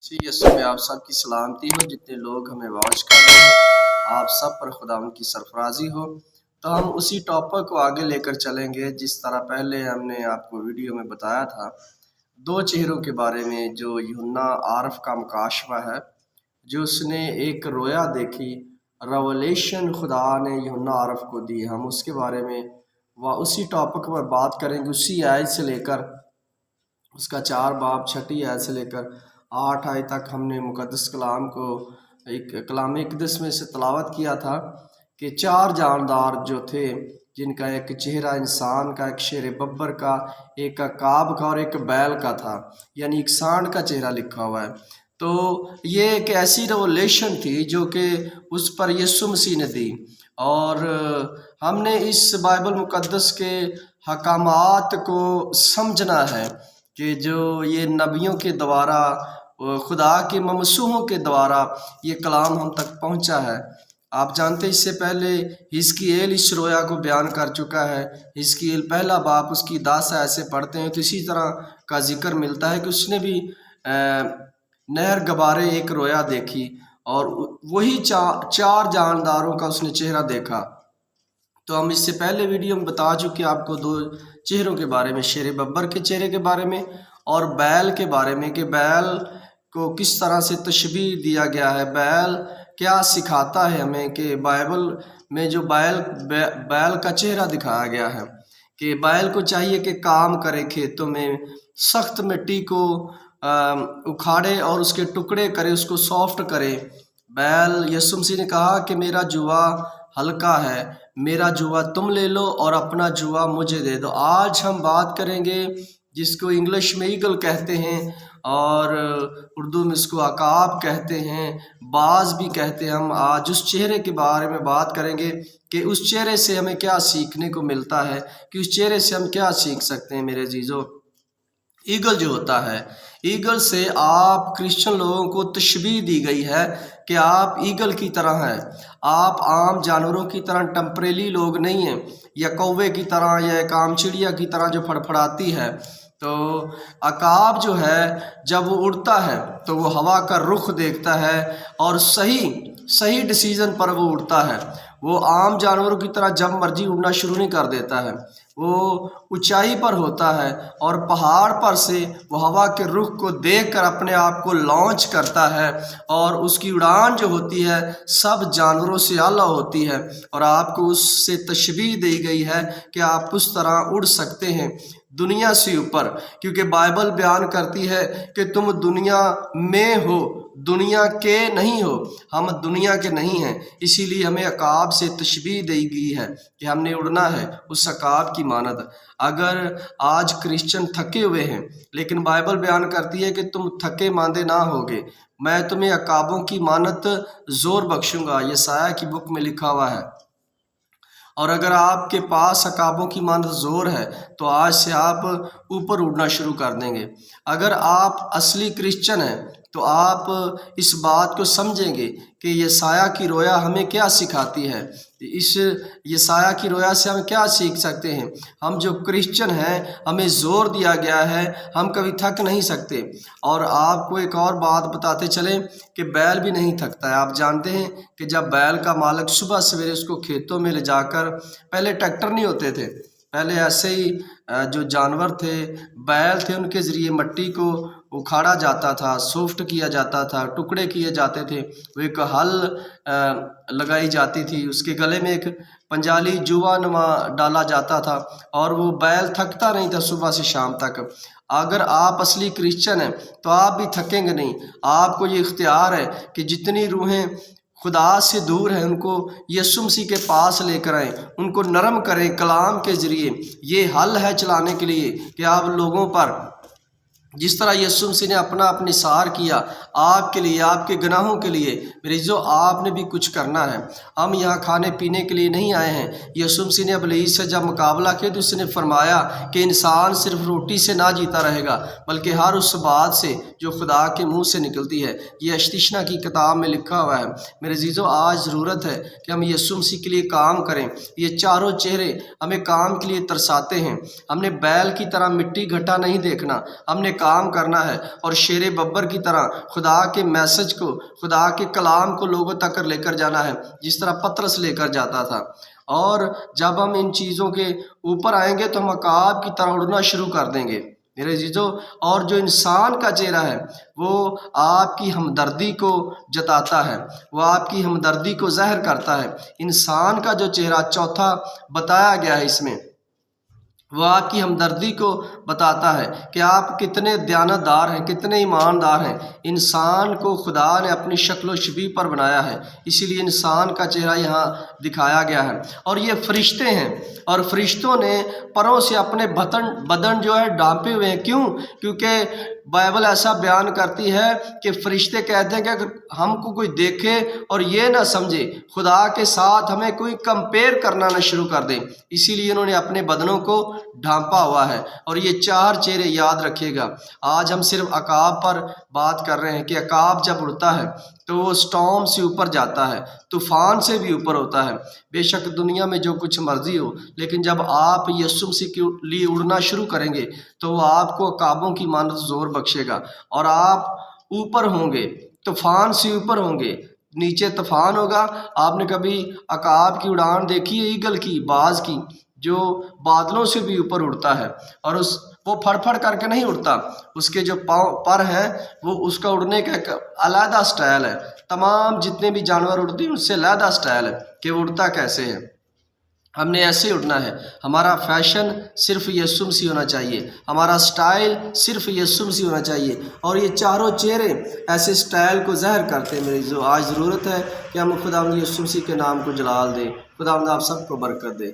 سی यसु में आप सब की सलामती हो। जितने लोग हमें वॉच कर रहे हैं, आप सब पर खुदावंद की सरफराजी हो। तो हम उसी टॉपिक को आगे लेकर चलेंगे जिस तरह पहले हमने आपको वीडियो में बताया था, दो चेहरों के बारे में, जो यूहन्ना आरफ का मुकाशवा है, जो उसने एक रोया देखी, रेवलेशन खुदा ने यूहन्ना आरफ को दी। हम उसके बारे में उसी टॉपिक पर बात करेंगे। उसी आयत से लेकर उसका 4 बाब 6 आयत से लेकर 8 आयत तक हमने मुकद्दस कलाम को एक कलाम इक़दस में से तलावत किया था कि 4 जानदार जो थे, जिनका एक चेहरा इंसान का, एक शेर बब्बर का, एक अकाब का और एक बैल का था, यानी एक सांड का चेहरा लिखा हुआ है। तो ये एक ऐसी रेवलेशन थी जो कि उस पर यीशु मसीह ने दी। और हमने इस बाइबल मुकद्दस के हकामात को समझना है कि जो ये नबियों के द्वारा, खुदा के ममसूहों के द्वारा ये कलाम हम तक पहुंचा है। आप जानते हैं, इससे पहले हिजकिय्येल इस रोया को बयान कर चुका है। हिजकिय्येल पहला बाप उसकी 10 आयत से पढ़ते हैं तो इसी तरह का जिक्र मिलता है कि उसने भी नहर गबारे एक रोया देखी और वही 4 जानदारों का उसने चेहरा देखा। तो हम इससे पहले वीडियो में बता चुके आपको 2 चेहरों के बारे में, शेर बब्बर के चेहरे के बारे में और बैल के बारे में, कि बैल को किस तरह से तशबीह दिया गया है, बैल क्या सिखाता है हमें, कि बाइबल में जो बैल का चेहरा दिखाया गया है कि बैल को चाहिए कि काम करे, खेतों में सख्त मिट्टी को उखाड़े और उसके टुकड़े करे, उसको सॉफ्ट करे। बैल, यीशु मसीह ने कहा कि मेरा जुआ हल्का है, मेरा जुआ तुम ले लो और अपना जुआ मुझे दे दो। आज हम बात करेंगे जिसको इंग्लिश में ईगल कहते हैं और उर्दू में इसको अकाब कहते हैं, बाज भी कहते हैं। हम आज उस चेहरे के बारे में बात करेंगे कि उस चेहरे से हमें क्या सीखने को मिलता है, कि उस चेहरे से हम क्या सीख सकते हैं। मेरे अजीजों, ईगल जो होता है, ईगल से आप क्रिश्चियन लोगों को तशबीह दी गई है कि आप ईगल की तरह हैं। आप आम जानवरों की तरह टेम्परेरी लोग नहीं हैं, या कौवे की तरह या एक आम चिड़िया की तरह जो फड़फड़ाती है। तो अकाब जो है, जब वो उड़ता है तो वो हवा का रुख देखता है और सही डिसीजन पर वो उड़ता है। वो आम जानवरों की तरह जब मर्जी उड़ना शुरू नहीं कर देता है। वो ऊंचाई पर होता है और पहाड़ पर से वो हवा के रुख को देखकर अपने आप को लॉन्च करता है और उसकी उड़ान जो होती है सब जानवरों से आला होती है। और आपको उससे तशबीह दी गई है कि आप उस तरह उड़ सकते हैं दुनिया से ऊपर, क्योंकि बाइबल बयान करती है कि तुम दुनिया में हो, दुनिया के नहीं हो। हम दुनिया के नहीं हैं, इसीलिए हमें अकाब से तशबीह दी गई है कि हमने उड़ना है उस अकाब की मानद। अगर आज क्रिश्चियन थके हुए हैं, लेकिन बाइबल बयान करती है कि तुम थके मांदे ना होगे, मैं तुम्हें अकाबों की मानद जोर बख्शूंगा। यशायाह की बुक में लिखा हुआ है। और अगर आपके पास अकाबों की मानद जोर है तो आज से आप ऊपर उड़ना शुरू कर देंगे। अगर आप असली क्रिश्चियन हैं तो आप इस बात को समझेंगे कि यशायाह की रोया हमें क्या सिखाती है। इस यशायाह की रोया से हम क्या सीख सकते हैं। हम जो क्रिश्चियन हैं, हमें जोर दिया गया है, हम कभी थक नहीं सकते। और आपको एक और बात बताते चलें कि बैल भी नहीं थकता है। आप जानते हैं कि जब बैल का मालिक सुबह सवेरे उसको खेतों में ले जाकर, पहले ट्रैक्टर नहीं होते थे, पहले ऐसे ही जो जानवर थे, बैल थे, उनके ज़रिए मिट्टी को उखाड़ा जाता था, सॉफ्ट किया जाता था, टुकड़े किए जाते थे। वो एक हल लगाई जाती थी, उसके गले में एक पंजाली जुआ नुमा डाला जाता था और वो बैल थकता नहीं था सुबह से शाम तक। अगर आप असली क्रिश्चियन हैं तो आप भी थकेंगे नहीं। आपको ये इख्तियार है कि जितनी रूहें खुदा से दूर हैं उनको यीशु मसीह के पास लेकर आएँ, उनको नरम करें कलाम के ज़रिए। ये हल है चलाने के लिए कि आप लोगों पर जिस तरह यीशु मसीह ने अपना निसार किया आपके लिए, आपके गुनाहों के लिए, मेरे जो आपने भी कुछ करना है। हम यहाँ खाने पीने के लिए नहीं आए हैं। यीशु मसीह ने इब्लीस से जब मुकाबला किया तो उसने फरमाया कि इंसान सिर्फ रोटी से ना जीता रहेगा, बल्कि हर उस बात से जो खुदा के मुंह से निकलती है। ये अश्तिशना की किताब में लिखा हुआ है। मेरे जीजो, आज ज़रूरत है कि हम यीशु मसीह के लिए काम करें। ये चारों चेहरे हमें काम के लिए तरसाते हैं। हमने बैल की तरह मिट्टी घटा नहीं देखना, हमने کام کرنا ہے اور شیر ببر کی طرح خدا کے میسج کو، خدا کے کلام کو لوگوں تک لے کر جانا ہے، جس طرح پطرس لے کر جاتا تھا۔ اور جب ہم ان چیزوں کے اوپر آئیں گے تو ہم عقاب کی طرح اڑنا شروع کر دیں گے میرے عزیزو۔ اور جو انسان کا چہرہ ہے وہ آپ کی ہمدردی کو جتاتا ہے، وہ آپ کی ہمدردی کو ظاہر کرتا ہے۔ انسان کا جو چہرہ چوتھا بتایا گیا ہے اس میں، وہ آپ کی ہمدردی کو بتاتا ہے کہ آپ کتنے دیانتدار ہیں، کتنے ایماندار ہیں۔ انسان کو خدا نے اپنی شکل و شبیہ پر بنایا ہے، اسی لیے انسان کا چہرہ یہاں دکھایا گیا ہے۔ اور یہ فرشتے ہیں، اور فرشتوں نے پروں سے اپنے بدن جو ہے ڈھانپے ہوئے ہیں۔ کیوں؟ کیونکہ بائبل ایسا بیان کرتی ہے کہ فرشتے کہتے ہیں کہ اگر ہم کو کوئی دیکھے اور یہ نہ سمجھے، خدا کے ساتھ ہمیں کوئی کمپیئر کرنا نہ شروع کر دے، اسی لیے انہوں نے اپنے بدنوں کو ڈھانپا ہوا ہے۔ اور یہ 4 چہرے یاد رکھیے گا۔ آج ہم صرف عقاب پر بات کر رہے ہیں کہ عقاب جب اڑتا ہے تو وہ سٹارم سے اوپر جاتا ہے، طوفان سے بھی اوپر ہوتا ہے۔ بے شک دنیا میں جو کچھ مرضی ہو، لیکن جب آپ یسوع مسیح کے لیے اڑنا شروع کریں گے تو وہ آپ کو عقابوں کی مانند زور بخشے گا، اور آپ اوپر ہوں گے، طوفان سے اوپر ہوں گے۔ نیچے طوفان ہوگا۔ آپ نے کبھی عقاب کی اڑان دیکھی ہے؟ ایگل کی، باز کی، جو بادلوں سے بھی اوپر اڑتا ہے، اور وہ پھڑ پھڑ کر کے نہیں اڑتا، اس کے جو پر ہیں وہ اس کا اڑنے کا ایک علیحدہ سٹائل ہے۔ تمام جتنے بھی جانور اڑتے ہیں اس سے علیحدہ سٹائل ہے کہ وہ اڑتا کیسے ہے۔ ہم نے ایسے اڑنا ہے۔ ہمارا فیشن صرف یسوع مسیح ہونا چاہیے، ہمارا سٹائل صرف یسوع مسیح ہونا چاہیے۔ اور یہ 4 چہرے ایسے سٹائل کو ظاہر کرتے ہیں میری جو آج ضرورت ہے کہ ہم خداوند یسوع مسیح کے نام کو جلال دیں۔ خداوند آپ سب کو برکت دے۔